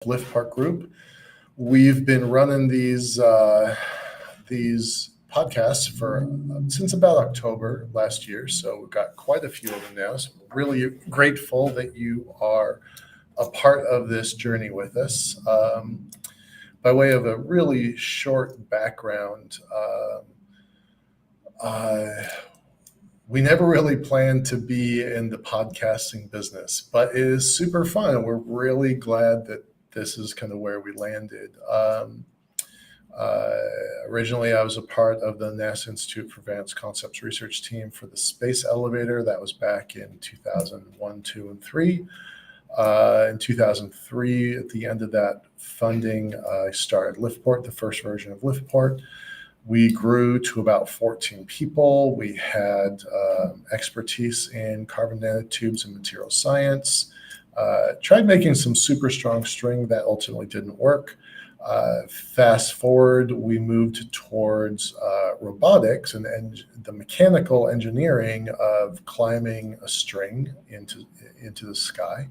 Lift Park Group. We've been running these podcasts for since about October last year, so we've got quite a few of them now. So we're really grateful that you are a part of this journey with us. By way of a really short background, we never really planned to be in the podcasting business, but it is super fun, and we're really glad that this is kind of where we landed. Originally, I was a part of the NASA Institute for Advanced Concepts research team for the space elevator. That was back in 2001, 2, and 3. In 2003, at the end of that funding, I started Liftport, the first version of Liftport. We grew to about 14 people. We had expertise in carbon nanotubes and material science. Tried making some super strong string that ultimately didn't work. Fast forward, we moved towards robotics and the mechanical engineering of climbing a string into the sky.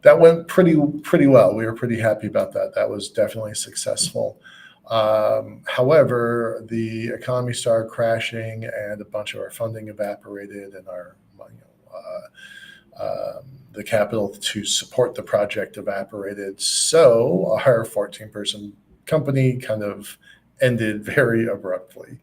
That went pretty well. We were pretty happy about that. That was definitely successful. However, the economy started crashing and a bunch of our funding evaporated, and the capital to support the project evaporated. So our 14-person company kind of ended very abruptly.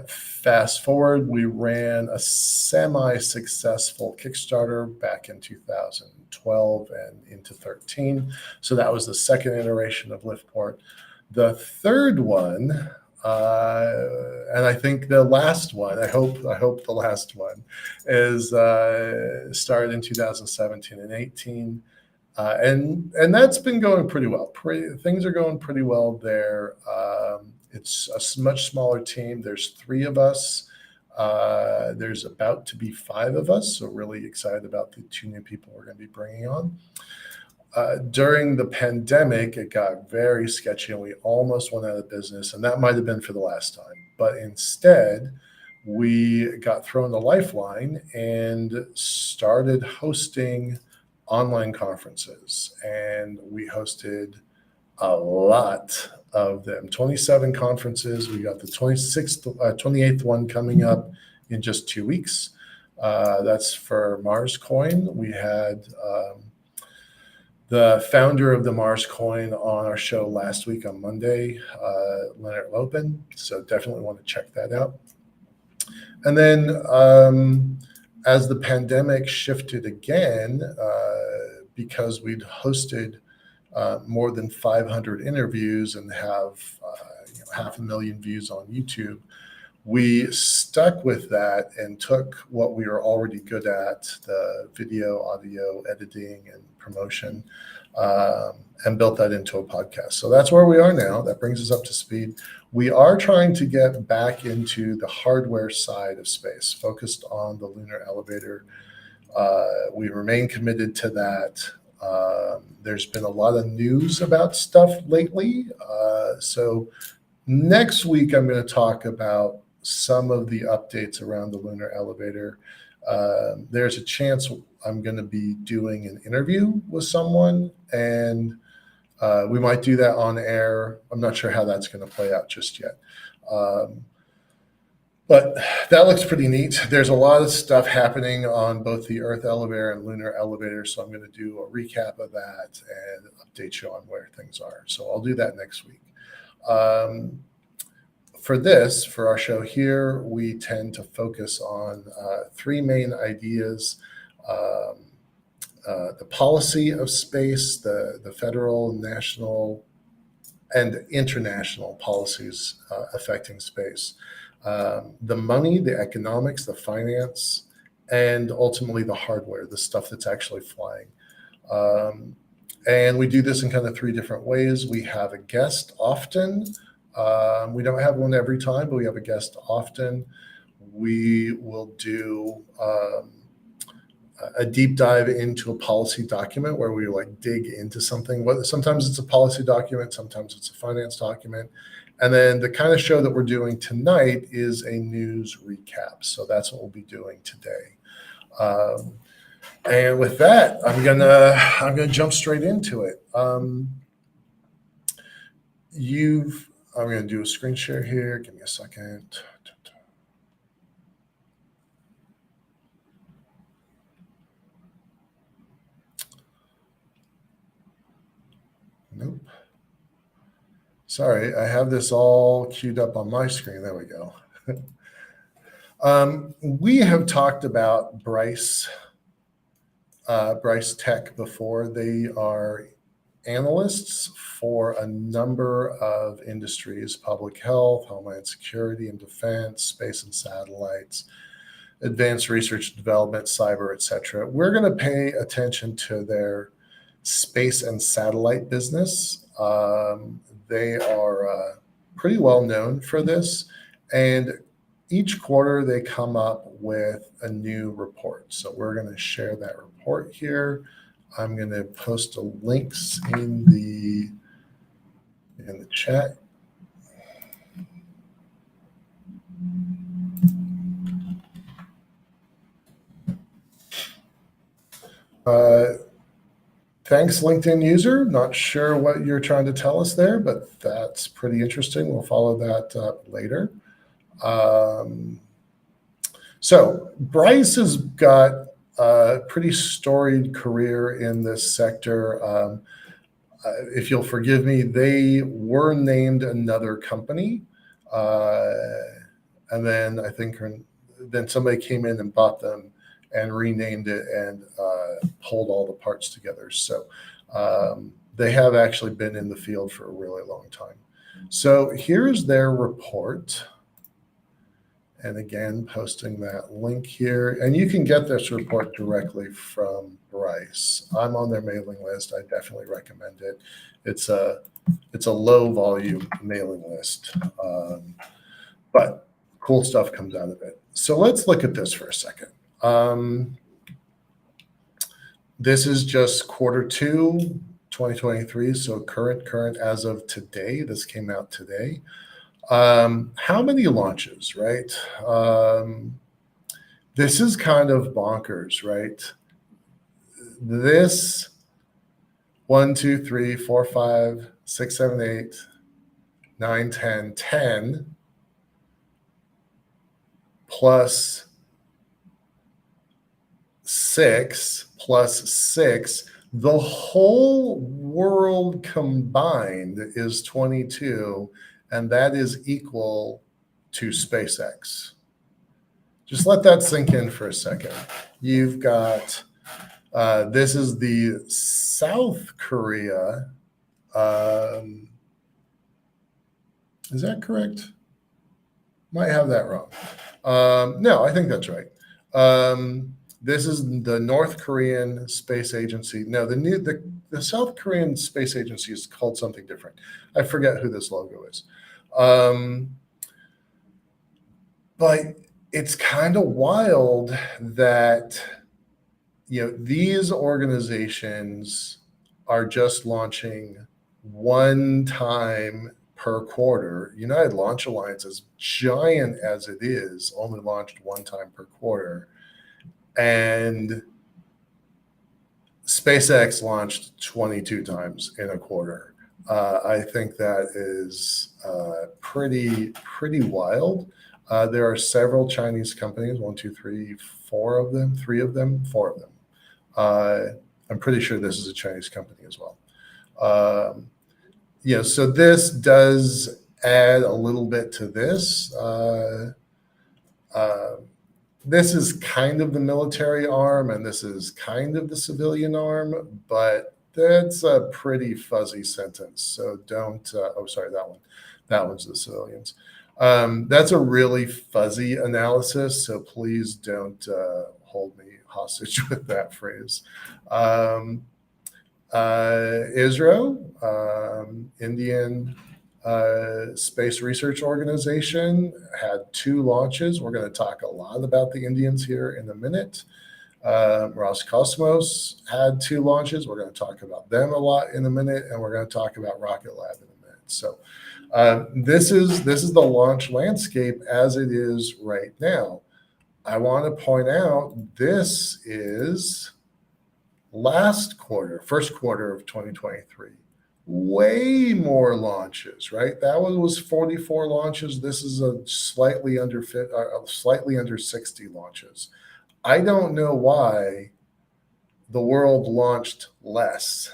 Fast forward, we ran a semi-successful Kickstarter back in 2012 and into 13. So that was the second iteration of Liftport. The third one, and I think the last one, I hope the last one, is started in 2017 and 18. And that's been going pretty well. Things are going pretty well there. It's a much smaller team. There's 3 of us. There's about to be 5 of us. So really excited about the 2 new people we're going to be bringing on. During the pandemic, it got very sketchy and we almost went out of business, and that might have been for the last time. But instead, we got thrown the lifeline and started hosting online conferences. And we hosted a lot of them, 27 conferences. We got the 28th one coming up in just 2 weeks. That's for Mars Coin. We had the founder of the Mars Coin on our show last week on Monday, Leonard Lopin. So definitely want to check that out. And then as the pandemic shifted again, because we'd hosted more than 500 interviews and have 500,000 views on YouTube, we stuck with that and took what we were already good at, the video, audio, editing, and promotion, and built that into a podcast. So that's where we are now. That brings us up to speed. We are trying to get back into the hardware side of space, focused on the lunar elevator. We remain committed to that. There's been a lot of news about stuff lately. So next week, I'm going to talk about some of the updates around the lunar elevator. There's a chance I'm going to be doing an interview with someone, and we might do that on air. I'm not sure how that's going to play out just yet. But that looks pretty neat. There's a lot of stuff happening on both the Earth elevator and lunar elevator, so I'm going to do a recap of that and update you on where things are. So I'll do that next week. For our show here, we tend to focus on 3 main ideas: the policy of space, the federal, national, and international policies affecting space, the money, the economics, the finance, and ultimately the hardware, the stuff that's actually flying. And we do this in kind of 3 different ways. We have a guest often. We don't have one every time, but we have a guest often. We will do a deep dive into a policy document where we dig into something. Sometimes it's a policy document, sometimes it's a finance document. And then the kind of show that we're doing tonight is a news recap. So that's what we'll be doing today. And with that, I'm gonna jump straight into it. I'm gonna do a screen share here. Give me a second. Nope. Sorry, I have this all queued up on my screen. There we go. We have talked about Bryce Tech before. They are analysts for a number of industries: public health, homeland security and defense, space and satellites, advanced research and development, cyber, etc. We're going to pay attention to their space and satellite business. They are pretty well known for this, and each quarter they come up with a new report. So we're going to share that report here. I'm going to post the links in the chat. Thanks, LinkedIn user. Not sure what you're trying to tell us there, but that's pretty interesting. We'll follow that up later. So Bryce has got a pretty storied career in this sector. If you'll forgive me, they were named another company. And then I think then somebody came in and bought them and renamed it and pulled all the parts together. So they have actually been in the field for a really long time. So here's their report. And again, posting that link here. And you can get this report directly from Bryce. I'm on their mailing list. I definitely recommend it. It's a low volume mailing list, but cool stuff comes out of it. So let's look at this for a second. This is just Q2 2023, so current as of today. This came out today. How many launches, right? This is kind of bonkers, right? This 1, 2, 3, 4, 5, 6, 7, 8, 9, 10, 10 plus 6 plus 6. The whole world combined is 22. And that is equal to SpaceX. Just let that sink in for a second. You've got, this is the South Korea. Is that correct? Might have that wrong. No, I think that's right. This is the North Korean Space Agency. No, the South Korean Space Agency is called something different. I forget who this logo is. But it's kind of wild that, these organizations are just launching one time per quarter. United Launch Alliance, as giant as it is, only launched one time per quarter. And SpaceX launched 22 times in a quarter. I think that is pretty wild. There are several Chinese companies, 1, 2, 3, 4 of them, 3 of them, 4 of them. I'm pretty sure this is a Chinese company as well. So this does add a little bit to this. This is kind of the military arm, and this is kind of the civilian arm, but that's a pretty fuzzy sentence. So don't, sorry, that one. That one's the civilians. That's a really fuzzy analysis, so please don't hold me hostage with that phrase. ISRO, Indian Space Research Organization, had 2 launches. We're going to talk a lot about the Indians here in a minute. Roscosmos had 2 launches. We're going to talk about them a lot in a minute, and we're going to talk about Rocket Lab in a minute. So this is the launch landscape as it is right now. I want to point out this is first quarter of 2023, way more launches, right? That one was 44 launches. This is a slightly under 60 launches. I don't know why the world launched less.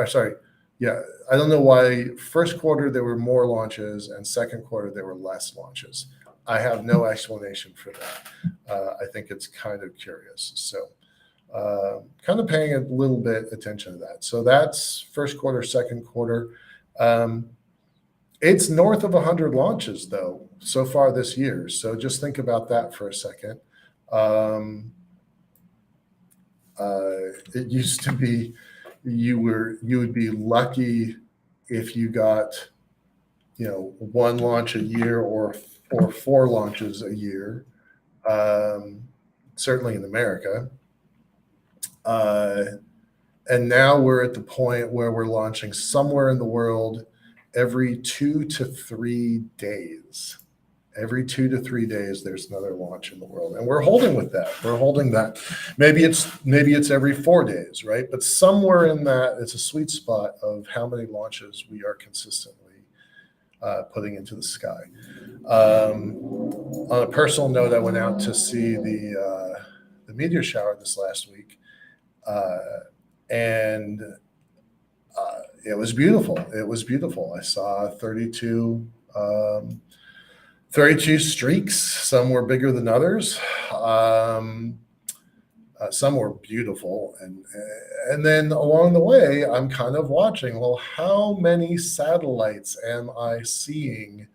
Sorry. Yeah, I don't know why first quarter there were more launches and second quarter there were less launches. I have no explanation for that. I think it's kind of curious. So kind of paying a little bit attention to that. So that's first quarter, second quarter. It's north of 100 launches, though, so far this year. So just think about that for a second. It used to be you would be lucky if you got, one launch a year or 4 launches a year, certainly in America. And now we're at the point where we're launching somewhere in the world every 2 to 3 days. Every 2 to 3 days, there's another launch in the world, and we're holding with that. We're holding that. Maybe it's every 4 days, right? But somewhere in that, it's a sweet spot of how many launches we are consistently putting into the sky. On a personal note, I went out to see the meteor shower this last week, and it was beautiful. It was beautiful. I saw 32 streaks. Some were bigger than others. Some were beautiful. And then along the way, I'm kind of watching, well, how many satellites am I seeing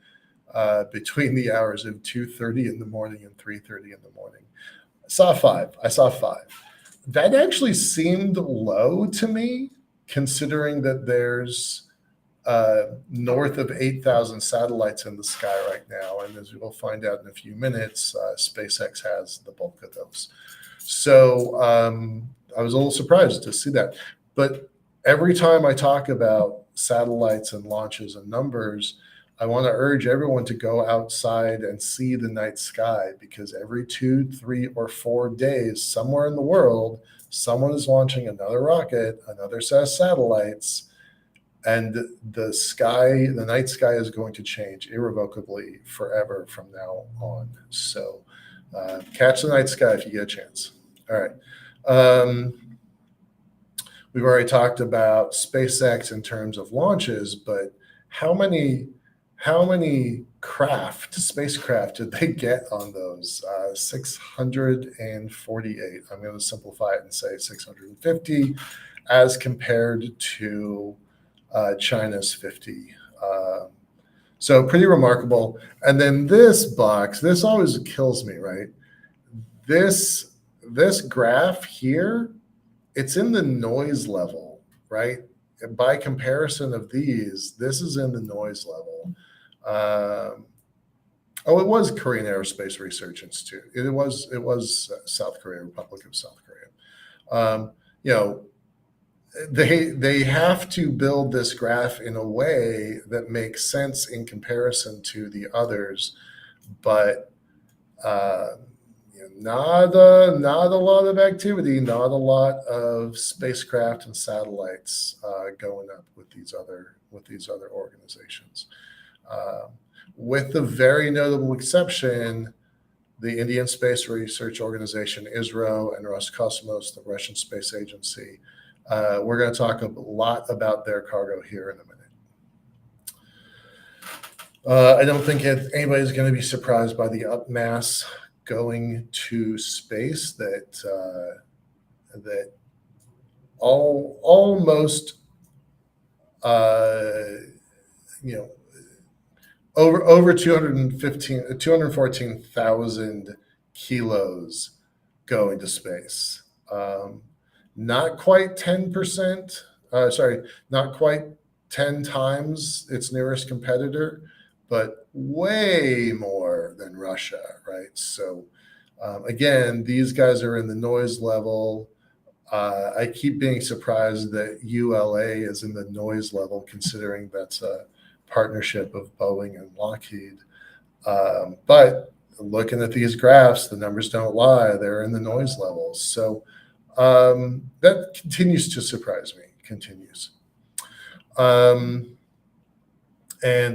between the hours of 2:30 in the morning and 3:30 in the morning? I saw five. That actually seemed low to me, considering that there's north of 8,000 satellites in the sky right now. And as we'll find out in a few minutes, SpaceX has the bulk of those. So I was a little surprised to see that. But every time I talk about satellites and launches and numbers, I want to urge everyone to go outside and see the night sky, because every 2, 3, or 4 days, somewhere in the world, someone is launching another rocket, another set of satellites, and the night sky is going to change irrevocably forever from now on. So catch the night sky if you get a chance. All right. We've already talked about SpaceX in terms of launches, but how many spacecraft did they get on those? 648. I'm going to simplify it and say 650 as compared to China's 50. So pretty remarkable. And then this box, this always kills me, right? This graph here, it's in the noise level, right? By comparison of these, this is in the noise level. It was Korean Aerospace Research Institute. It was South Korea, Republic of South Korea. They have to build this graph in a way that makes sense in comparison to the others, but not a lot of activity, not a lot of spacecraft and satellites going up with these other organizations, with the very notable exception, the Indian Space Research Organization, ISRO, and Roscosmos, the Russian space agency. We're going to talk a lot about their cargo here in a minute. I don't think anybody's going to be surprised by the up mass going to space that almost over 214,000 kilos go into space. Not quite 10%, not quite 10 times its nearest competitor, but way more than Russia, right? So again, these guys are in the noise level. I keep being surprised that ULA is in the noise level, considering that's a partnership of Boeing and Lockheed. But looking at these graphs, the numbers don't lie. They're in the noise levels. So That continues to surprise me. Continues. And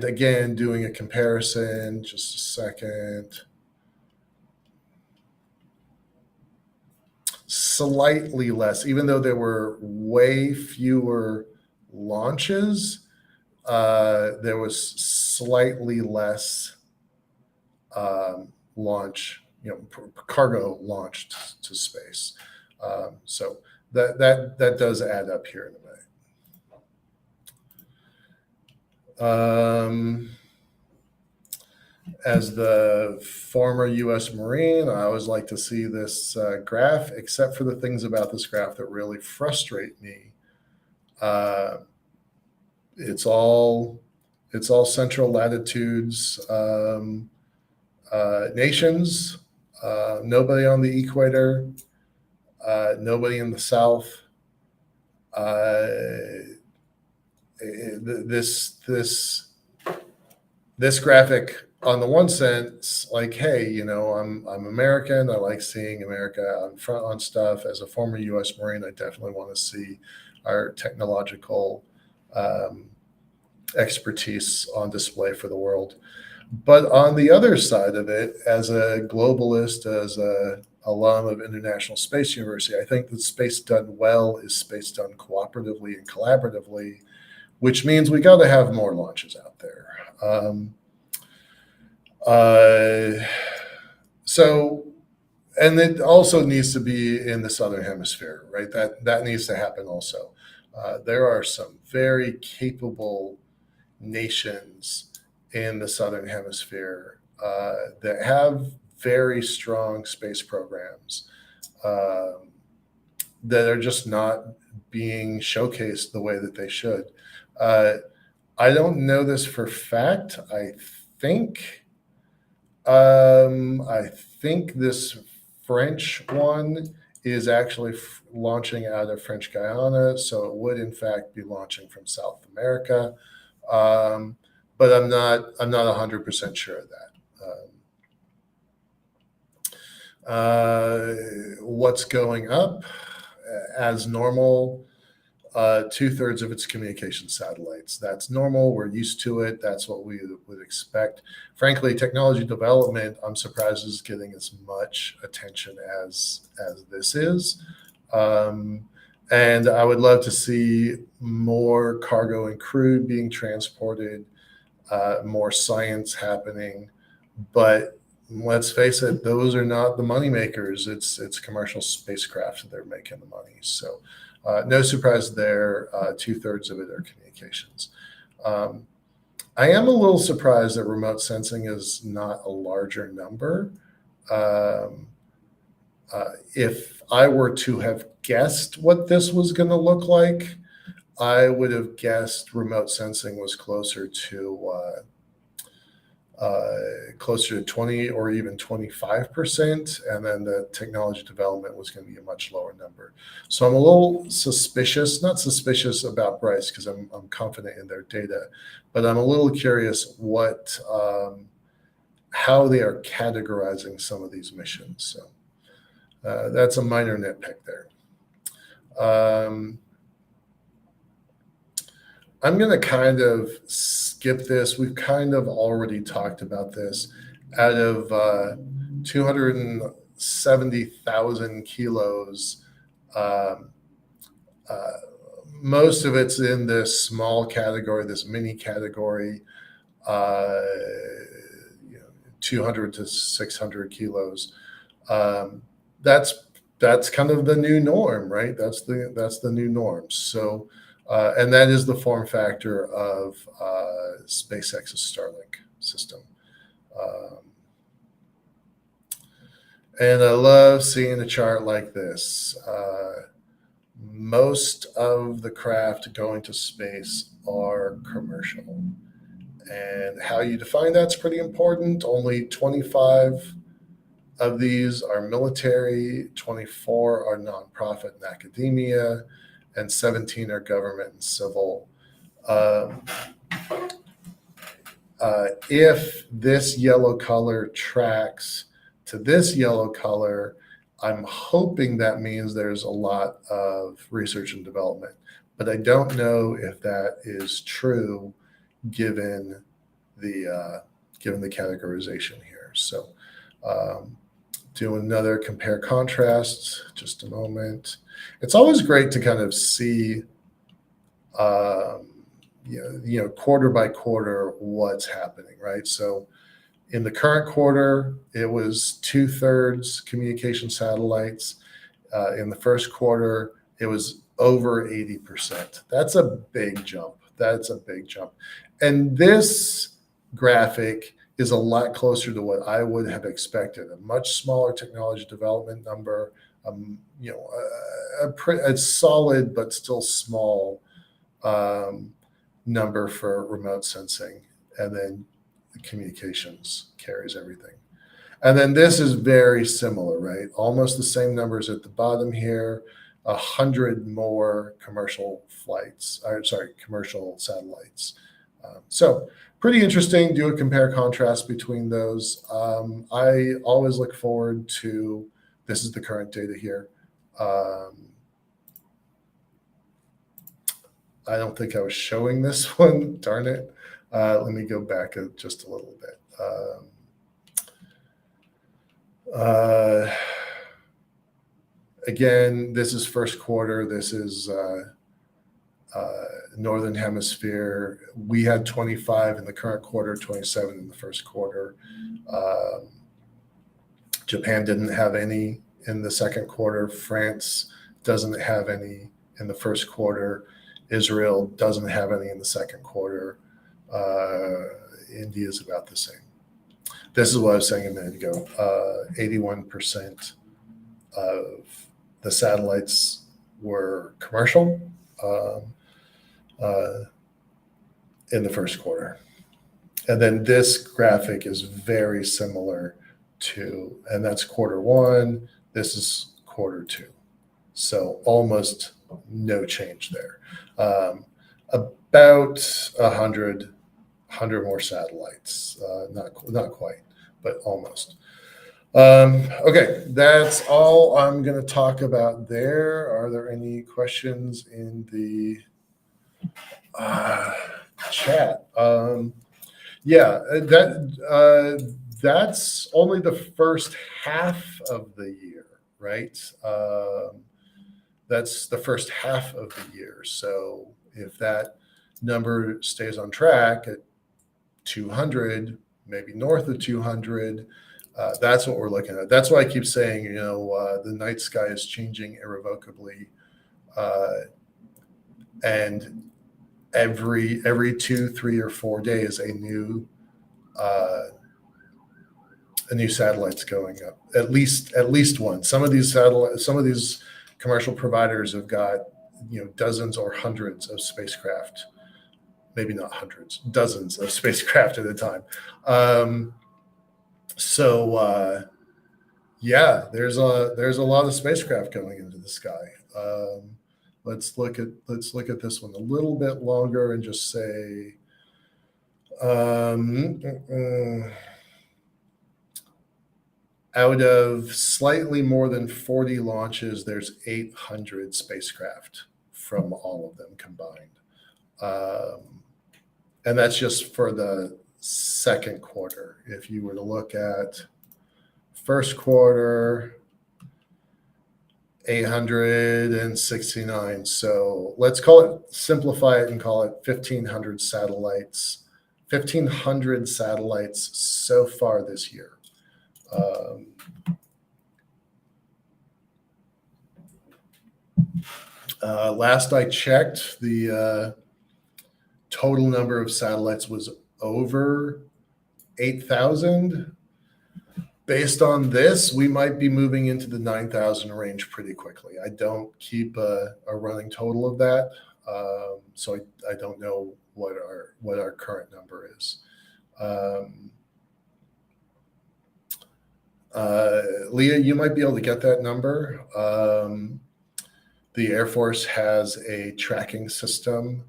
again, doing a comparison, just a second. Slightly less, even though there were way fewer launches, there was slightly less launch, cargo launched to space. So that does add up here in a minute. As the former U.S. Marine, I always like to see this graph, except for the things about this graph that really frustrate me. It's all central latitudes nations. Nobody on the equator. Nobody in the south. This graphic, on the one sense, like, hey, I'm American. I like seeing America on front on stuff. As a former U.S. Marine, I definitely want to see our technological expertise on display for the world. But on the other side of it, as a globalist, as a alum of International Space University, I think that space done well is space done cooperatively and collaboratively, which means we got to have more launches out there. So, and it also needs to be in the Southern Hemisphere, right? That needs to happen also. There are some very capable nations in the Southern Hemisphere that have very strong space programs that are just not being showcased the way that they should. I don't know this for fact. I think this French one is actually launching out of French Guiana, so it would in fact be launching from South America. But I'm not 100% sure of that. What's going up? As normal, 2/3 of its communication satellites. That's normal. We're used to it. That's what we would expect. Frankly, technology development, I'm surprised, is getting as much attention as this is. And I would love to see more cargo and crew being transported, more science happening. But let's face it, those are not the money makers. It's commercial spacecraft that they're making the money. So no surprise there. 2/3 of it are communications. I am a little surprised that remote sensing is not a larger number. If I were to have guessed what this was going to look like, I would have guessed remote sensing was closer to 20 or even 25%, and then the technology development was going to be a much lower number. So I'm a little suspicious, not suspicious about Bryce because I'm confident in their data, but I'm a little curious how they are categorizing some of these missions. So that's a minor nitpick there. I'm going to kind of skip this. We've kind of already talked about this. Out of 270,000 kilos, most of it's in this small category, this mini category, 200 to 600 kilos. That's kind of the new norm, right? That's the new norm. So. And that is the form factor of SpaceX's Starlink system. And I love seeing a chart like this. Most of the craft going to space are commercial. And how you define that's pretty important. Only 25 of these are military, 24 are nonprofit and academia, and 17 are government and civil. If this yellow color tracks to this yellow color, I'm hoping that means there's a lot of research and development, but I don't know if that is true given the categorization here. So do another compare contrast, just a moment. It's always great to kind of see, quarter by quarter what's happening, right? So in the current quarter, it was 2/3 communication satellites. In the first quarter, it was over 80%. That's a big jump. That's a big jump. And this graphic is a lot closer to what I would have expected. A much smaller technology development number, a solid but still small number for remote sensing, and then the communications carries everything. And then this is very similar, right? Almost the same numbers at the bottom here. 100 more commercial satellites. So pretty interesting. Do a compare contrast between those. I always look forward to, this is the current data here. I don't think I was showing this one, darn it. Let me go back just a little bit. Again, this is first quarter. This is Northern Hemisphere. We had 25 in the current quarter, 27 in the first quarter. Japan didn't have any in the second quarter. France doesn't have any in the first quarter. Israel doesn't have any in the second quarter. India is about the same. This is what I was saying a minute ago. 81% of the satellites were commercial in the first quarter. And then this graphic is very similar to, and that's quarter one. This is quarter two. So almost no change there. About 100 more satellites. Not quite, but almost. Okay, that's all I'm going to talk about there. Are there any questions in the chat? That's only the first half of the year, right? That's the first half of the year. So if that number stays on track at 200, maybe north of 200, that's what we're looking at. That's why I keep saying, the night sky is changing irrevocably, and every 2, 3, or 4 days, a new satellite's going up. At least one. Some of these commercial providers have got dozens or hundreds of spacecraft. Maybe not hundreds, dozens of spacecraft at a time. There's a lot of spacecraft going into the sky. Let's look at this one a little bit longer and just say, out of slightly more than 40 launches, there's 800 spacecraft from all of them combined. And that's just for the second quarter. If you were to look at first quarter, 869. So let's simplify it and call it 1,500 satellites. 1,500 satellites so far this year. Last I checked, the total number of satellites was over 8,000. Based on this, we might be moving into the 9,000 range pretty quickly. I don't keep a running total of that, so I don't know what our current number is. Leah, you might be able to get that number. The Air Force has a tracking system.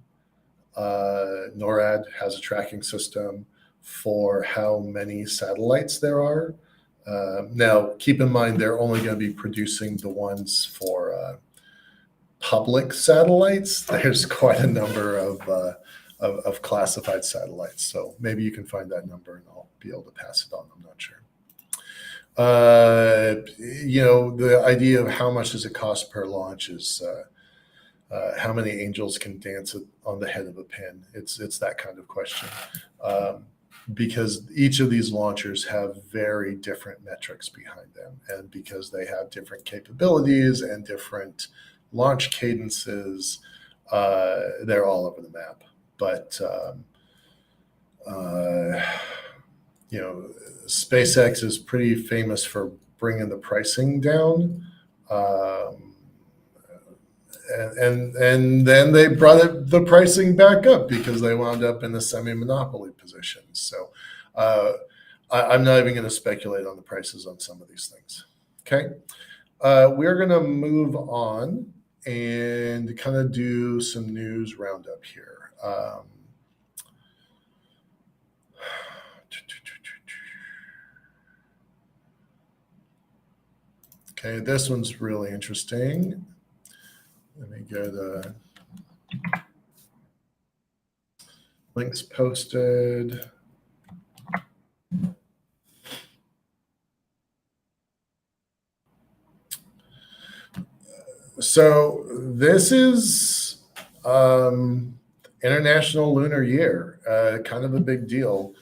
NORAD has a tracking system for how many satellites there are. Now, keep in mind, they're only going to be producing the ones for public satellites. There's quite a number of classified satellites. So maybe you can find that number and I'll be able to pass it on. I'm not sure. The idea of how much does it cost per launch is how many angels can dance on the head of a pin. It's that kind of question. Because each of these launchers have very different metrics behind them, and because they have different capabilities and different launch cadences, they're all over the map. But SpaceX is pretty famous for bringing the pricing down, and then they brought the pricing back up because they wound up in a semi-monopoly position. So I'm not even going to speculate on the prices on some of these things. Okay, we're going to move on and kind of do some news roundup here. Okay, this one's really interesting. Let me go to links posted. So this is International Lunar Year, kind of a big deal.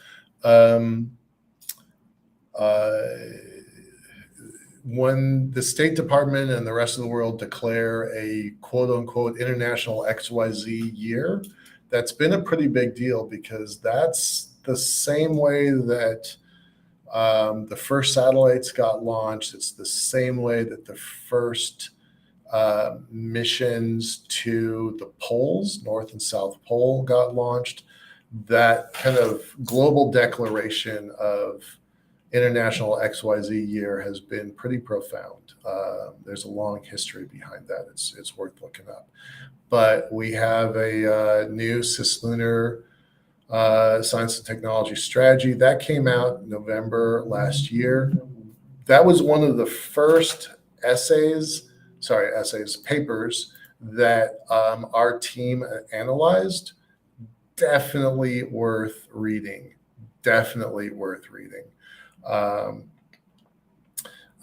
When the State Department and the rest of the world declare a quote unquote International XYZ year, that's been a pretty big deal because that's the same way that the first satellites got launched. It's the same way that the first missions to the poles, North and South Pole, got launched. That kind of global declaration of International XYZ year has been pretty profound. There's a long history behind that. It's worth looking up. But we have a new cislunar science and technology strategy that came out November last year. That was one of the first papers that our team analyzed. Definitely worth reading.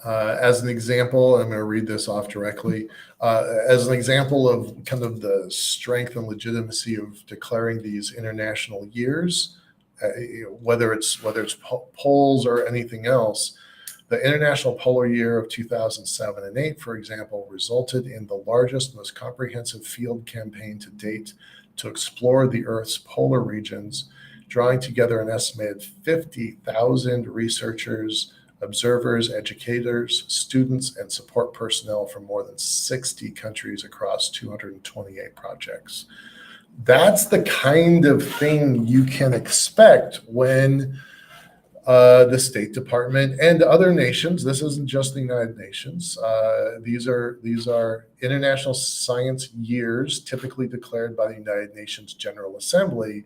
As an example, I'm going to read this off directly. As an example of kind of the strength and legitimacy of declaring these international years, whether it's polls or anything else, the International Polar Year of 2007 and 8, for example, resulted in the largest, most comprehensive field campaign to date to explore the Earth's polar regions, drawing together an estimated 50,000 researchers, observers, educators, students, and support personnel from more than 60 countries across 228 projects. That's the kind of thing you can expect when the State Department and other nations, this isn't just the United Nations, these are international science years typically declared by the United Nations General Assembly,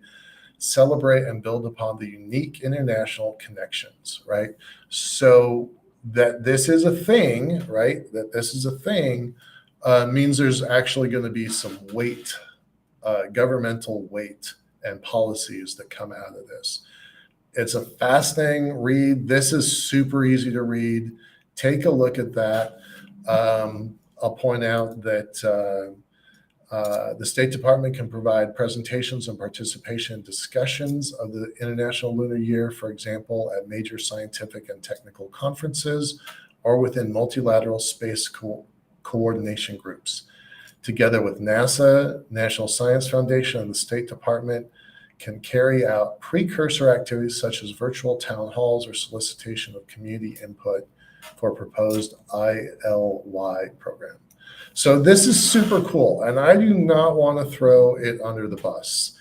celebrate and build upon the unique international connections, right? So that this is a thing, right? Means there's actually going to be some weight, governmental weight and policies that come out of this. It's a fascinating read. This is super easy to read. Take a look at that. I'll point out that the State Department can provide presentations and participation in discussions of the International Lunar Year, for example, at major scientific and technical conferences or within multilateral space coordination groups. Together with NASA, National Science Foundation, and the State Department, can carry out precursor activities such as virtual town halls or solicitation of community input for proposed ILY program. So this is super cool, and I do not want to throw it under the bus.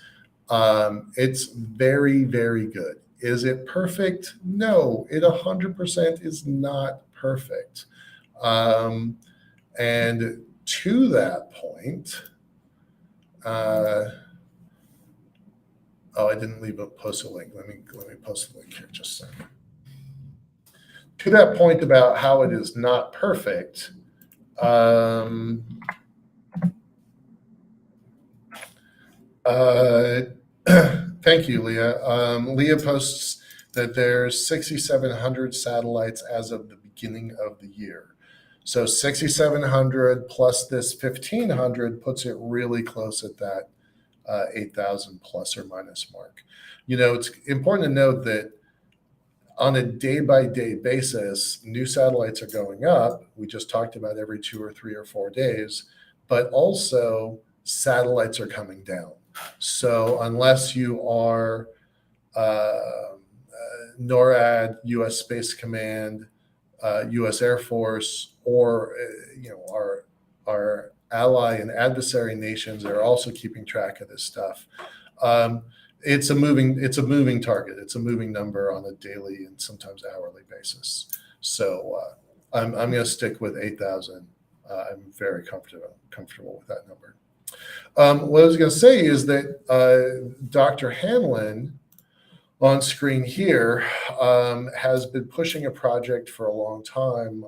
It's very, very good. Is it perfect? No, it 100% is not perfect. And to that point, I didn't post a link. Let me post a link here just a second. to that point about how it is not perfect, thank you, Leah. Leah posts that there's 6,700 satellites as of the beginning of the year. So 6,700 plus this 1,500 puts it really close at that 8,000 plus or minus mark. It's important to note that on a day-by-day basis, new satellites are going up. We just talked about every 2 or 3 or 4 days, but also satellites are coming down. So unless you are NORAD, U.S. Space Command, U.S. Air Force, or our ally and adversary nations that are also keeping track of this stuff, it's a moving target. It's a moving number on a daily and sometimes hourly basis. So I'm going to stick with 8,000. I'm very comfortable with that number. What I was going to say is that Dr. Hanlon on screen here has been pushing a project for a long time.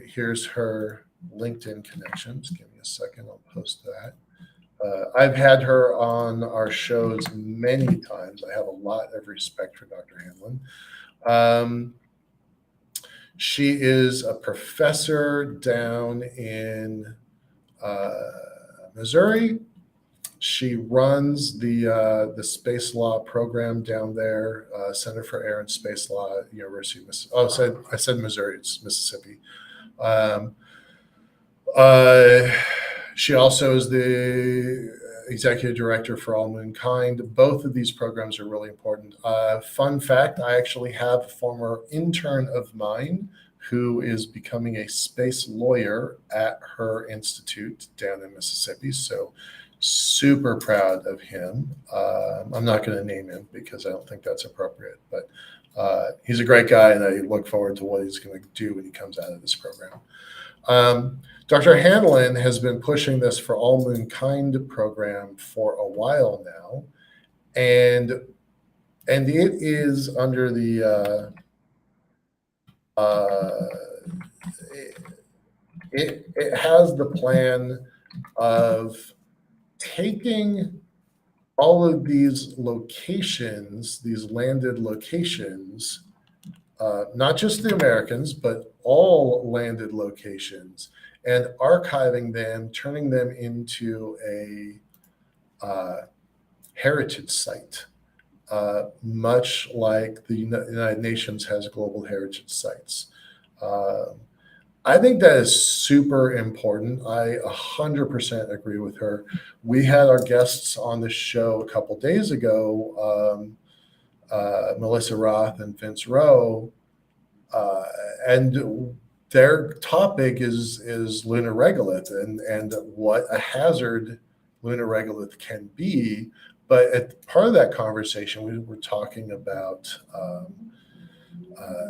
Here's her LinkedIn connections. Give me a second. I'll post that. I've had her on our shows many times. I have a lot of respect for Dr. Hanlon. She is a professor down in Missouri. She runs the space law program down there, Center for Air and Space Law at University of Mississippi. Oh, I said Missouri. It's Mississippi. She also is the executive director for All Moonkind. Both of these programs are really important. Fun fact, I actually have a former intern of mine who is becoming a space lawyer at her institute down in Mississippi. So super proud of him. I'm not going to name him because I don't think that's appropriate, but he's a great guy, and I look forward to what he's going to do when he comes out of this program. Dr. Hanlon has been pushing this for All Moonkind program for a while now, and it is under the it has the plan of taking all of these locations, these landed locations, not just the Americans, but all landed locations, and archiving them, turning them into a heritage site, much like the United Nations has global heritage sites. I think that is super important. I 100% agree with her. We had our guests on the show a couple days ago, Melissa Roth and Vince Rowe, and their topic is lunar regolith and what a hazard lunar regolith can be. But at part of that conversation, we were talking about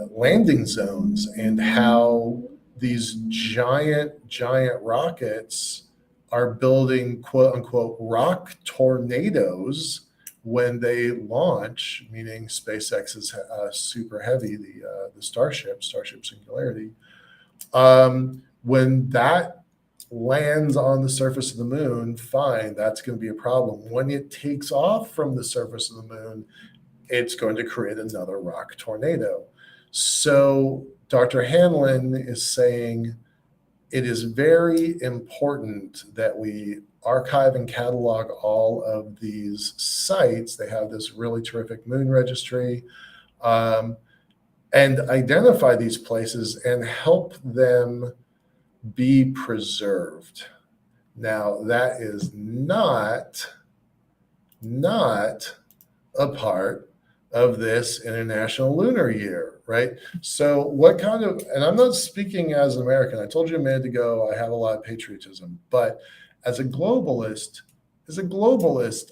landing zones and how these giant rockets are building quote unquote rock tornadoes when they launch, meaning SpaceX is super heavy, the Starship Singularity. When that lands on the surface of the moon, fine, that's going to be a problem. When it takes off from the surface of the moon, it's going to create another rock tornado. So Dr. Hanlon is saying it is very important that we archive and catalog all of these sites. They have this really terrific moon registry, and identify these places and help them be preserved. Now, that is not a part of this International Lunar Year, right? So what kind of, and I'm not speaking as an American, I told you a minute ago, I have a lot of patriotism, but as a globalist,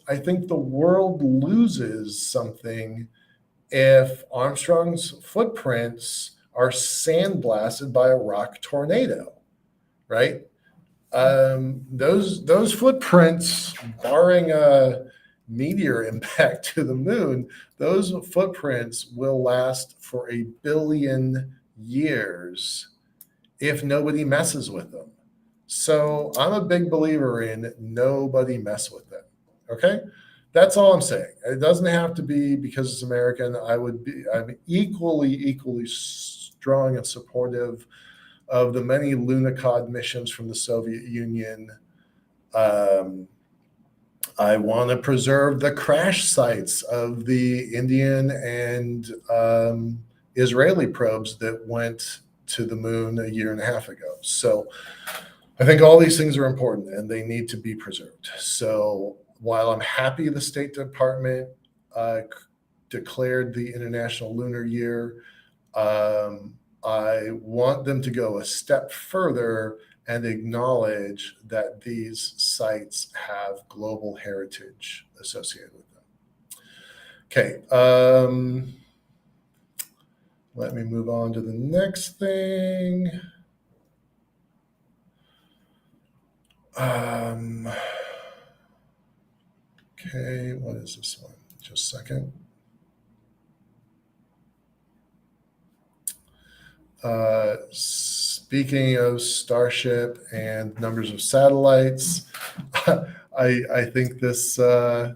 I think the world loses something if Armstrong's footprints are sandblasted by a rock tornado, right? Those footprints, barring a meteor impact to the moon, those footprints will last for 1 billion years if nobody messes with them. So I'm a big believer in nobody mess with them. Okay? That's all I'm saying. It doesn't have to be because it's American. I'm equally strong and supportive of the many Lunicod missions from the Soviet Union. I want to preserve the crash sites of the Indian and Israeli probes that went to the moon a year and a half ago. So I think all these things are important and they need to be preserved. So while I'm happy the State Department declared the International Lunar Year, I want them to go a step further and acknowledge that these sites have global heritage associated with them. Okay, let me move on to the next thing. Okay, what is this one? Just a second. Speaking of Starship and numbers of satellites, I think this says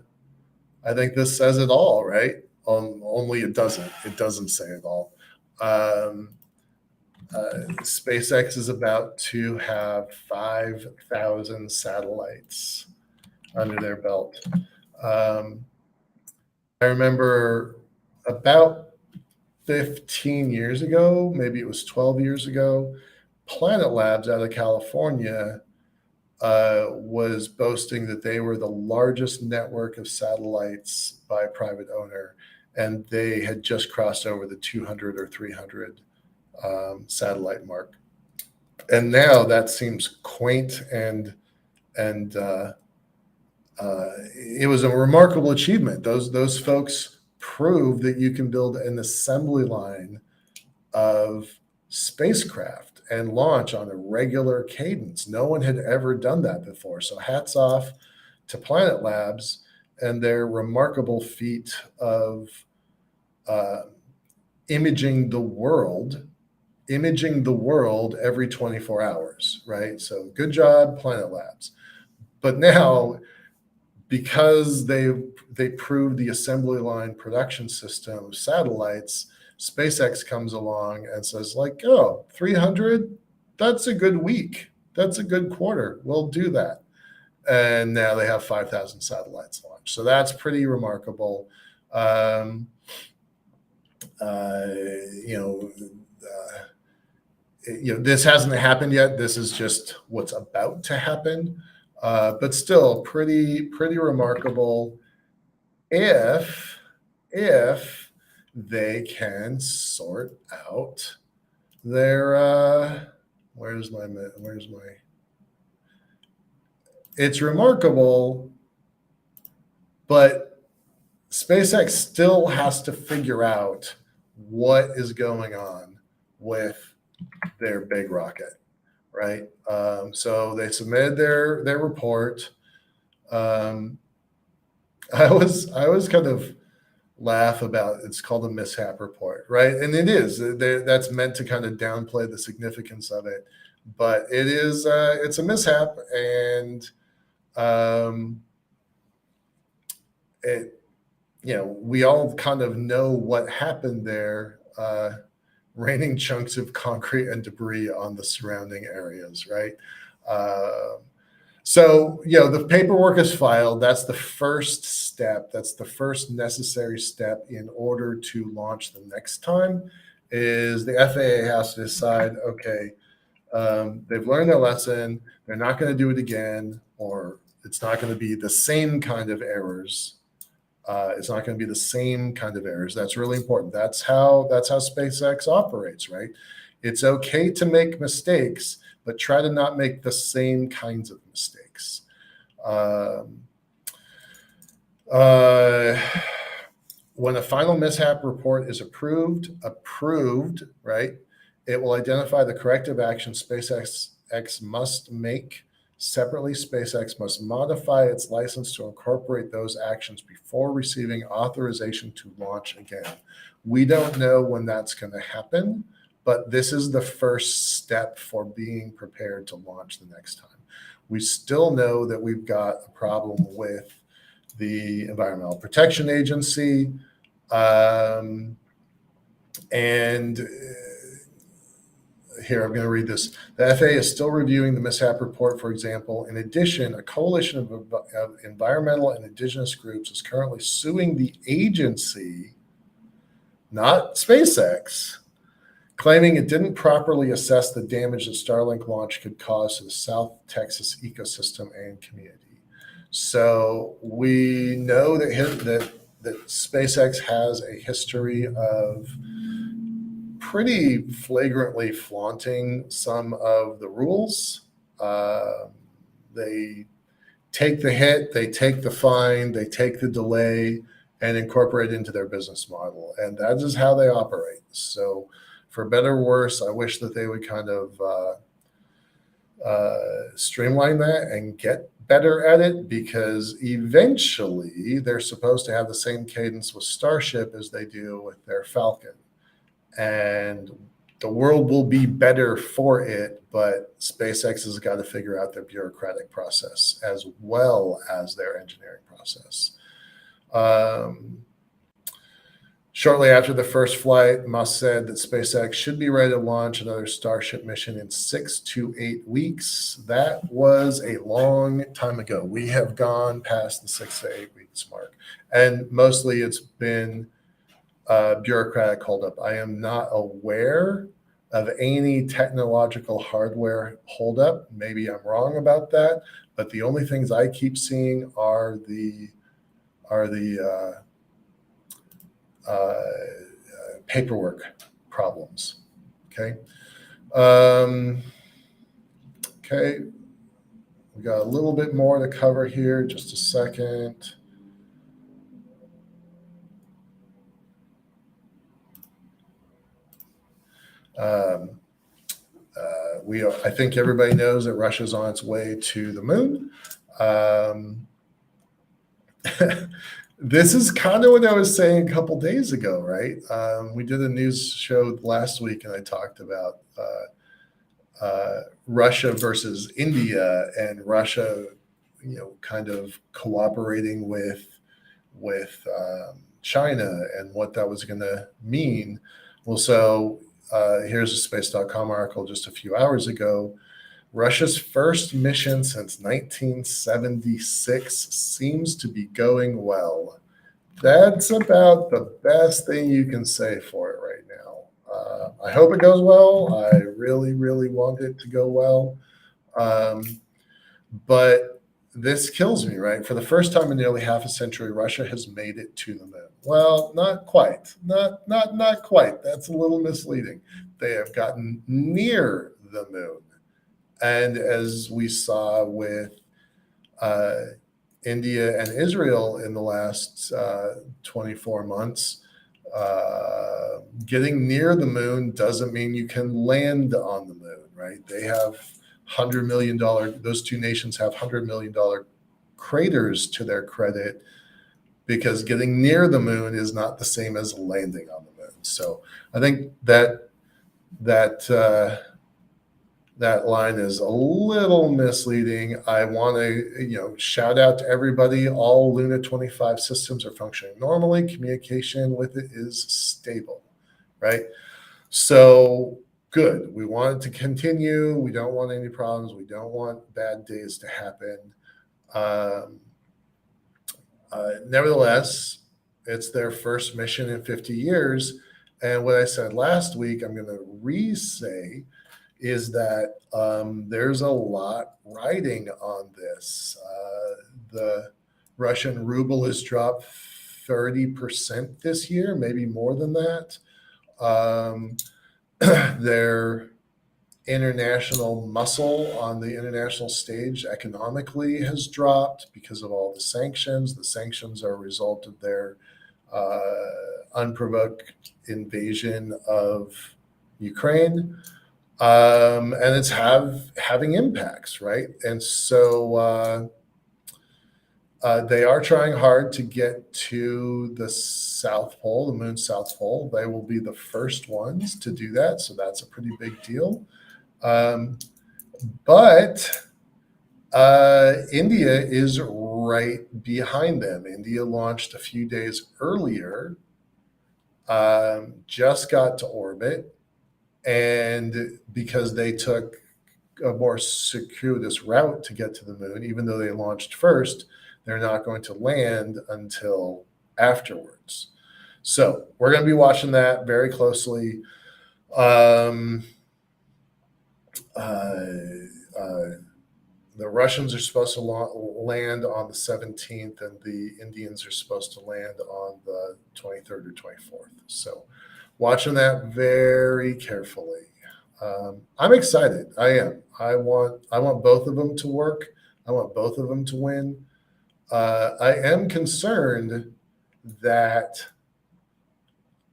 it all, right? Only it doesn't. It doesn't say it all. SpaceX is about to have 5,000 satellites under their belt. I remember about 15 years ago, maybe it was 12 years ago, Planet Labs out of California was boasting that they were the largest network of satellites by a private owner, and they had just crossed over the 200 or 300 satellite mark. And now that seems quaint and it was a remarkable achievement. Those folks proved that you can build an assembly line of spacecraft and launch on a regular cadence. No one had ever done that before. So hats off to Planet Labs and their remarkable feat of imaging the world every 24 hours, right? So good job, Planet Labs. But now, because they proved the assembly line production system of satellites, SpaceX comes along and says, like, oh, 300, that's a good week. That's a good quarter. We'll do that. And now they have 5,000 satellites launched. So that's pretty remarkable. This hasn't happened yet. This is just what's about to happen. But still pretty remarkable if they can sort out their it's remarkable, but SpaceX still has to figure out what is going on with their big rocket. Right. So they submitted their report. I always kind of laugh about it's called a mishap report, right? And it is. That's meant to kind of downplay the significance of it, but it is. It's a mishap, and we all kind of know what happened there. Raining chunks of concrete and debris on the surrounding areas, right? So, the paperwork is filed. That's the first step. That's the first necessary step in order to launch the next time, is the FAA has to decide, okay, they've learned their lesson. They're not going to do it again, or it's not going to be the same kind of errors. It's not going to be the same kind of errors. That's really important. That's how SpaceX operates, right? It's okay to make mistakes, but try to not make the same kinds of mistakes. When a final mishap report is approved, right, it will identify the corrective action SpaceX must make Separately, SpaceX must modify its license to incorporate those actions before receiving authorization to launch again. We don't know when that's going to happen, but this is the first step for being prepared to launch the next time. We still know that we've got a problem with the Environmental Protection Agency. And here, I'm going to read this. The FAA is still reviewing the mishap report, for example. In addition, a coalition of environmental and indigenous groups is currently suing the agency, not SpaceX, claiming it didn't properly assess the damage that Starlink launch could cause to the South Texas ecosystem and community. So we know that SpaceX has a history of pretty flagrantly flaunting some of the rules. They take the hit, they take the fine, they take the delay, and incorporate it into their business model. And that is how they operate. So for better or worse, I wish that they would kind of streamline that and get better at it, because eventually they're supposed to have the same cadence with Starship as they do with their Falcon. And the world will be better for it, but SpaceX has got to figure out their bureaucratic process as well as their engineering process. Shortly after the first flight, Musk said that SpaceX should be ready to launch another Starship mission in 6 to 8 weeks. That was a long time ago. We have gone past the 6 to 8 weeks mark, and mostly it's been bureaucratic holdup. I am not aware of any technological hardware holdup. Maybe I'm wrong about that, but the only things I keep seeing are the paperwork problems. Okay. Okay. We got a little bit more to cover here. Just a second. I think everybody knows that Russia's on its way to the moon. This is kind of what I was saying a couple days ago, right? We did a news show last week, and I talked about Russia versus India, and Russia, kind of cooperating with China and what that was going to mean. Well, so here's a space.com article just a few hours ago. Russia's first mission since 1976 seems to be going well. That's about the best thing you can say for it right now. I hope it goes well. I really, really want it to go well. But this kills me, right? For the first time in nearly half a century, Russia has made it to the moon. Well, not quite. Not quite. That's a little misleading. They have gotten near the moon. And as we saw with India and Israel in the last 24 months, getting near the moon doesn't mean you can land on the moon, right? They have $100 million, those two nations have $100 million craters to their credit, because getting near the moon is not the same as landing on the moon. So I think that line is a little misleading. I want to, shout out to everybody. All Luna 25 systems are functioning normally. Communication with it is stable, right? So good. We want it to continue. We don't want any problems. We don't want bad days to happen. Nevertheless, it's their first mission in 50 years. And what I said last week, I'm going to re-say, is that there's a lot riding on this. The Russian ruble has dropped 30% this year, maybe more than that. Their international muscle on the international stage economically has dropped because of all the sanctions. The sanctions are a result of their unprovoked invasion of Ukraine. And it's having impacts, right? And so they are trying hard to get to the South Pole, the moon's South Pole. They will be the first ones to do that, so that's a pretty big deal. But India is right behind them. India launched a few days earlier, just got to orbit, and because they took a more circuitous route to get to the moon, even though they launched first, they're not going to land until afterwards. So we're going to be watching that very closely. Um, uh, uh, the Russians are supposed to land on the 17th, and the Indians are supposed to land on the 23rd or 24th. So, watching that very carefully. I'm excited. I am. I want both of them to work. I want both of them to win. I am concerned that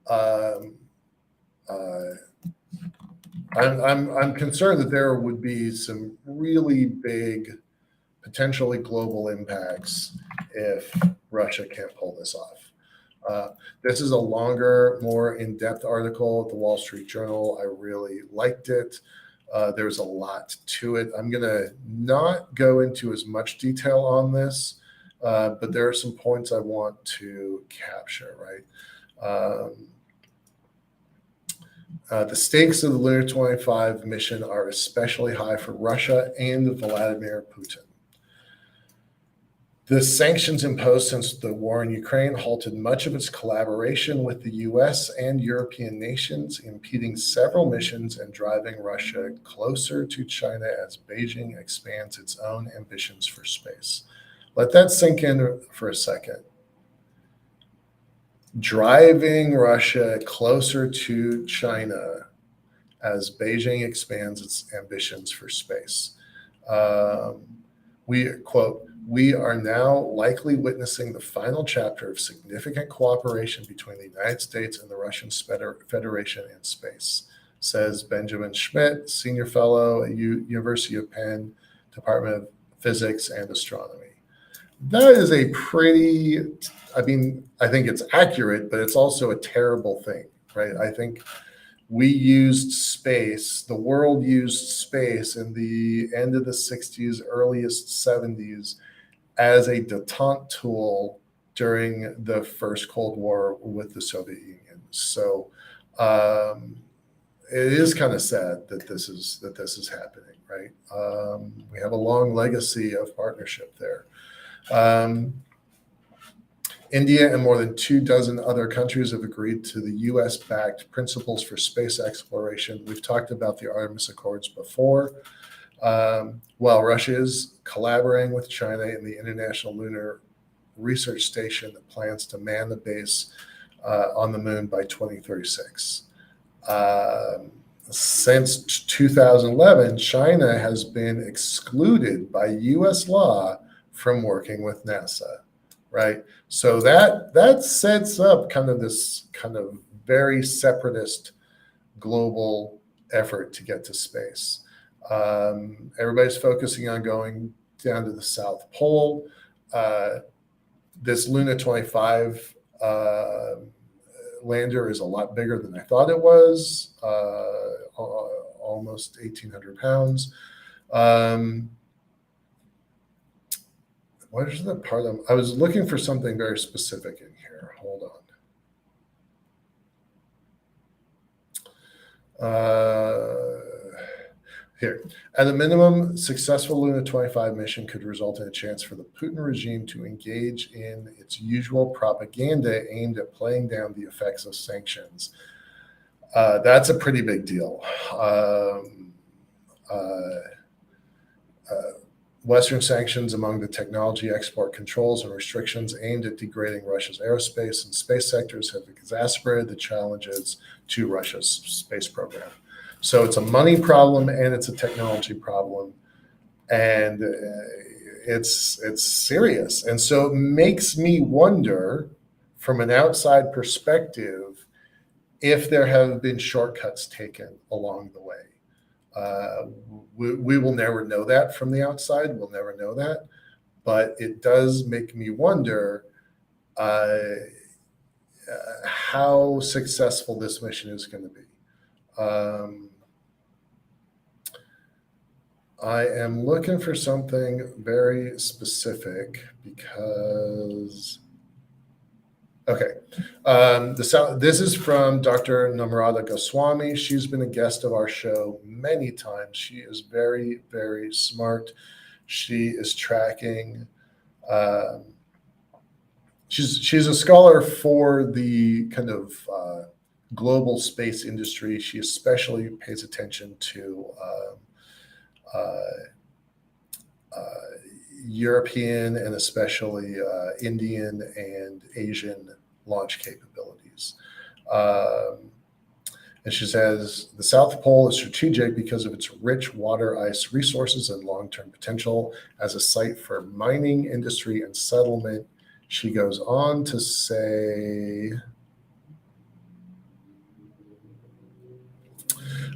um, uh, I'm concerned that there would be some really big, potentially global impacts if Russia can't pull this off. This is a longer, more in-depth article at the Wall Street Journal. I really liked it. There's a lot to it. I'm going to not go into as much detail on this, but there are some points I want to capture, right? The stakes of the Lunar 25 mission are especially high for Russia and Vladimir Putin. The sanctions imposed since the war in Ukraine halted much of its collaboration with the US and European nations, impeding several missions and driving Russia closer to China as Beijing expands its own ambitions for space. Let that sink in for a second. Driving Russia closer to China as Beijing expands its ambitions for space. We quote, "We are now likely witnessing the final chapter of significant cooperation between the United States and the Russian Federation in space," says Benjamin Schmidt, senior fellow at University of Penn, Department of Physics and Astronomy. That is a pretty, I mean, I think it's accurate, but it's also a terrible thing, right? I think we used space, the world used space in the end of the 60s, earliest 70s as a detente tool during the first Cold War with the Soviet Union. So it is kind of sad that this is happening, right? We have a long legacy of partnership there. India and more than 24 other countries have agreed to the US-backed Principles for Space Exploration. We've talked about the Artemis Accords before. While Russia is collaborating with China in the International Lunar Research Station that plans to man the base on the moon by 2036. Since 2011, China has been excluded by US law from working with NASA, right? So that sets up kind of this kind of very separatist global effort to get to space. Everybody's focusing on going down to the South Pole. This Luna 25 lander is a lot bigger than I thought it was, almost 1,800 pounds. What is the part I was looking for something very specific in here. Hold on. Here, at a minimum, successful Luna 25 mission could result in a chance for the Putin regime to engage in its usual propaganda aimed at playing down the effects of sanctions. That's a pretty big deal. Western sanctions among the technology export controls and restrictions aimed at degrading Russia's aerospace and space sectors have exacerbated the challenges to Russia's space program. So it's a money problem and it's a technology problem, and it's serious. And so it makes me wonder, from an outside perspective, if there have been shortcuts taken along the way. We will never know that from the outside. We'll never know that. But it does make me wonder how successful this mission is going to be. I am looking for something very specific because, okay. This is from Dr. Namrata Goswami. She's been a guest of our show many times. She is very, very smart. She is tracking. She's a scholar for the kind of global space industry. She especially pays attention to European and especially Indian and Asian launch capabilities. And she says the South Pole is strategic because of its rich water ice resources and long-term potential as a site for mining, industry, and settlement. She goes on to say,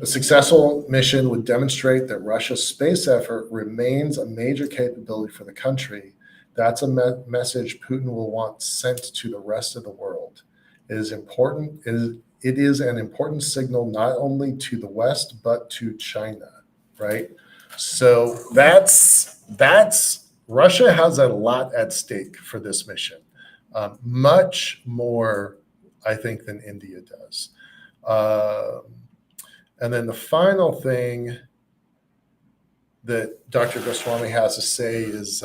a successful mission would demonstrate that Russia's space effort remains a major capability for the country. That's a message Putin will want sent to the rest of the world. It is important. It is an important signal not only to the West but to China, right? So that's Russia has a lot at stake for this mission, much more, I think, than India does. And then the final thing that Dr. Goswami has to say is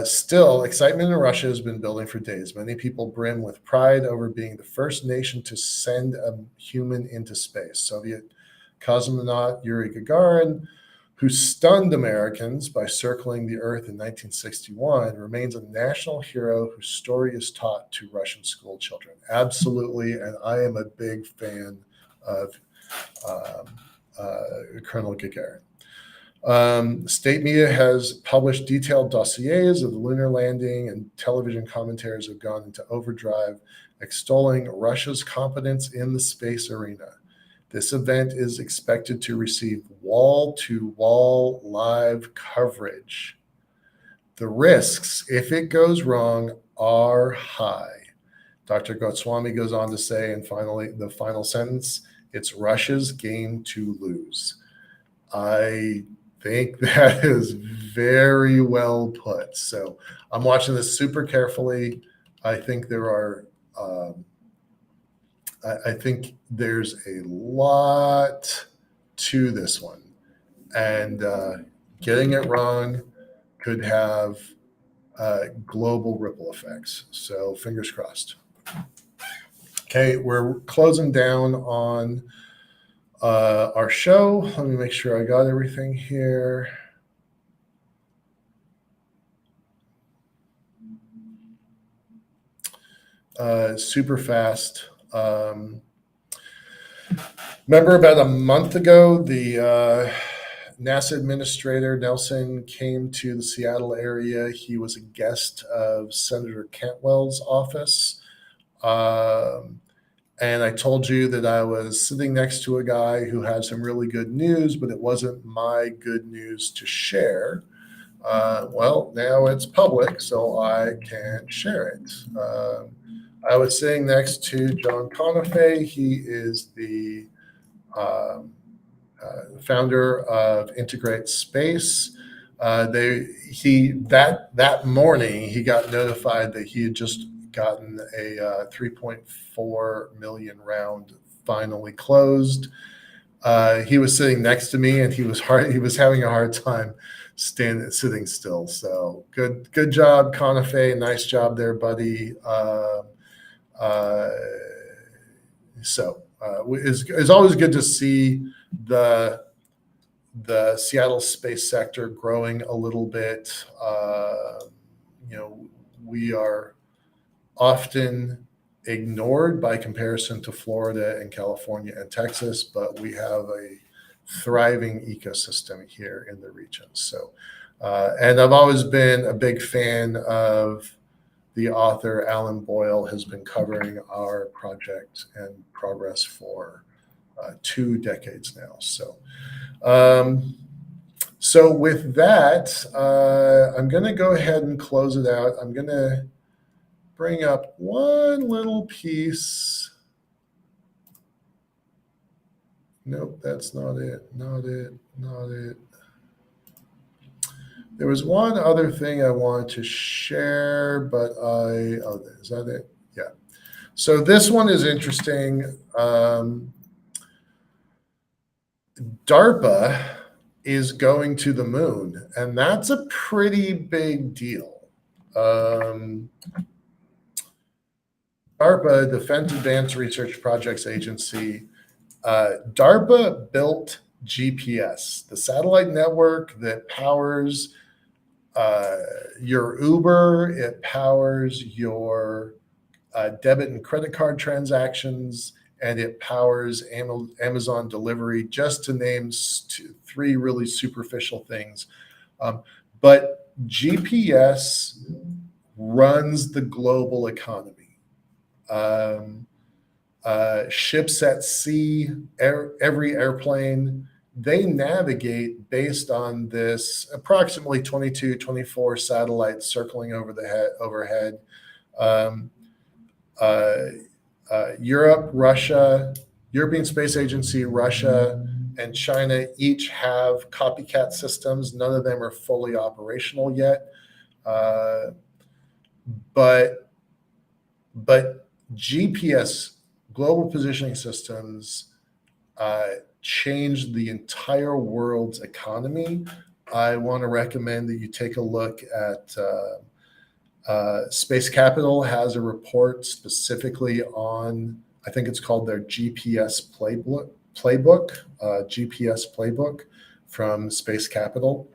still, excitement in Russia has been building for days. Many people brim with pride over being the first nation to send a human into space. Soviet cosmonaut Yuri Gagarin, who stunned Americans by circling the Earth in 1961, remains a national hero whose story is taught to Russian school children. Absolutely, and I am a big fan of Colonel Gagarin. State media has published detailed dossiers of the lunar landing, and television commentators have gone into overdrive, extolling Russia's competence in the space arena. This event is expected to receive wall-to-wall live coverage. The risks, if it goes wrong, are high. Dr. Goswami goes on to say, and finally, the final sentence, it's Russia's game to lose. I think that is very well put. So I'm watching this super carefully. I think there are, I think there's a lot to this one. And getting it wrong could have global ripple effects. So fingers crossed. Okay, we're closing down on our show. Let me make sure I got everything here. Super fast. Remember about a month ago, the NASA administrator Nelson came to the Seattle area. He was a guest of Senator Cantwell's office. And I told you that I was sitting next to a guy who had some really good news, but it wasn't my good news to share. Well, now it's public, so I can share it. I was sitting next to John Conifay. He is the founder of Integrate Space. That morning he got notified that he had just gotten a 3.4 million round finally closed. He was sitting next to me, and he was having a hard time sitting still. So good job, Conifay. Nice job there, buddy. It's always good to see the Seattle space sector growing a little bit. We are often ignored by comparison to Florida and California and Texas, but we have a thriving ecosystem here in the region. So, and I've always been a big fan of the author Alan Boyle has been covering our project and progress for 2 decades now. So with that, I'm going to go ahead and close it out. I'm going to bring up one little piece. Nope, that's not it. Not it. Not it. There was one other thing I wanted to share, but is that it? Yeah. So this one is interesting. DARPA is going to the moon, and that's a pretty big deal. DARPA, Defense Advanced Research Projects Agency, DARPA built GPS, the satellite network that powers your Uber, it powers your debit and credit card transactions, and it powers Amazon delivery, just to name 3 really superficial things. But GPS runs the global economy. Ships at sea, every airplane, they navigate based on this approximately 22, 24 satellites circling overhead. Europe, Russia, European Space Agency, Russia, and China each have copycat systems. None of them are fully operational yet. But GPS, global positioning systems, changed the entire world's economy. I want to recommend that you take a look at Space Capital has a report specifically on, I think it's called their GPS playbook, GPS playbook from Space Capital.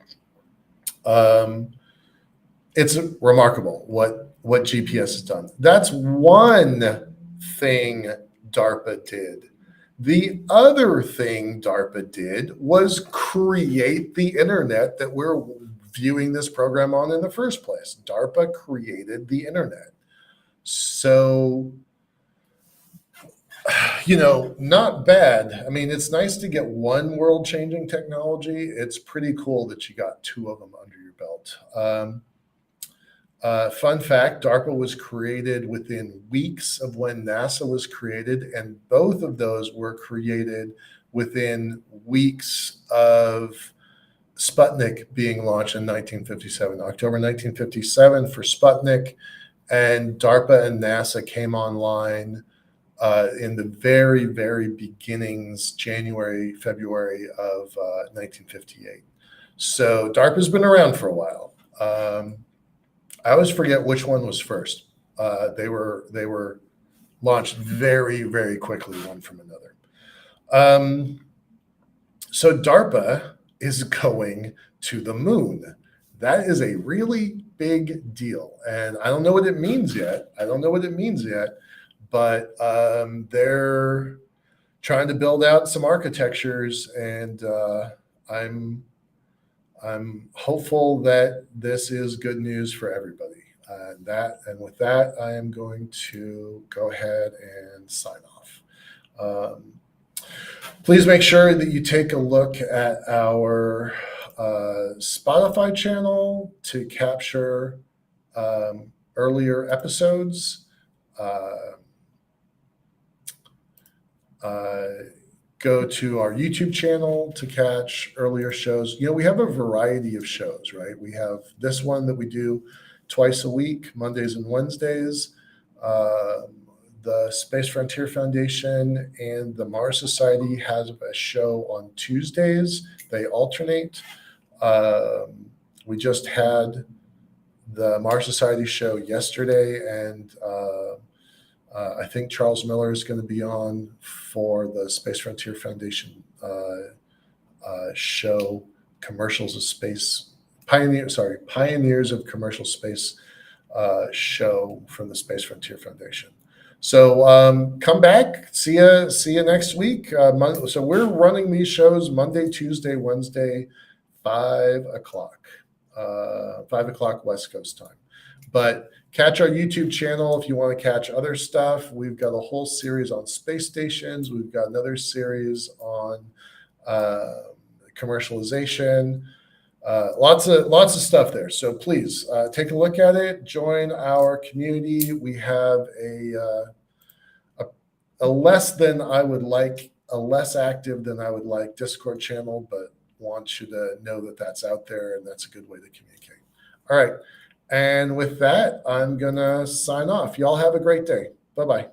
It's remarkable what GPS has done. That's one thing DARPA did. The other thing DARPA did was create the internet that we're viewing this program on in the first place. DARPA created the internet. So, not bad. I mean, it's nice to get one world-changing technology. It's pretty cool that you got 2 of them under your belt. Fun fact, DARPA was created within weeks of when NASA was created, and both of those were created within weeks of Sputnik being launched in 1957, October 1957 for Sputnik, and DARPA and NASA came online in the very, very beginnings, January, February of 1958. So DARPA's been around for a while. I always forget which one was first. They were launched very, very quickly, one from another. So DARPA is going to the moon. That is a really big deal. And I don't know what it means yet. But they're trying to build out some architectures, and I'm hopeful that this is good news for everybody. And with that, I am going to go ahead and sign off. Please make sure that you take a look at our Spotify channel to capture earlier episodes. Go to our YouTube channel to catch earlier shows. We have a variety of shows, right? We have this one that we do twice a week, Mondays and Wednesdays. The Space Frontier Foundation and the Mars Society has a show on Tuesdays. They alternate. We just had the Mars Society show yesterday, and I think Charles Miller is going to be on for the Space Frontier Foundation show, Commercials of Space, Pioneers of Commercial Space show from the Space Frontier Foundation. So come back, see you next week. So we're running these shows Monday, Tuesday, Wednesday, 5 o'clock West Coast time. But catch our YouTube channel if you want to catch other stuff. We've got a whole series on space stations. We've got another series on commercialization. Lots of stuff there. So please take a look at it. Join our community. We have a less active than I would like Discord channel, but want you to know that that's out there, and that's a good way to communicate. All right. And with that, I'm going to sign off. Y'all have a great day. Bye-bye.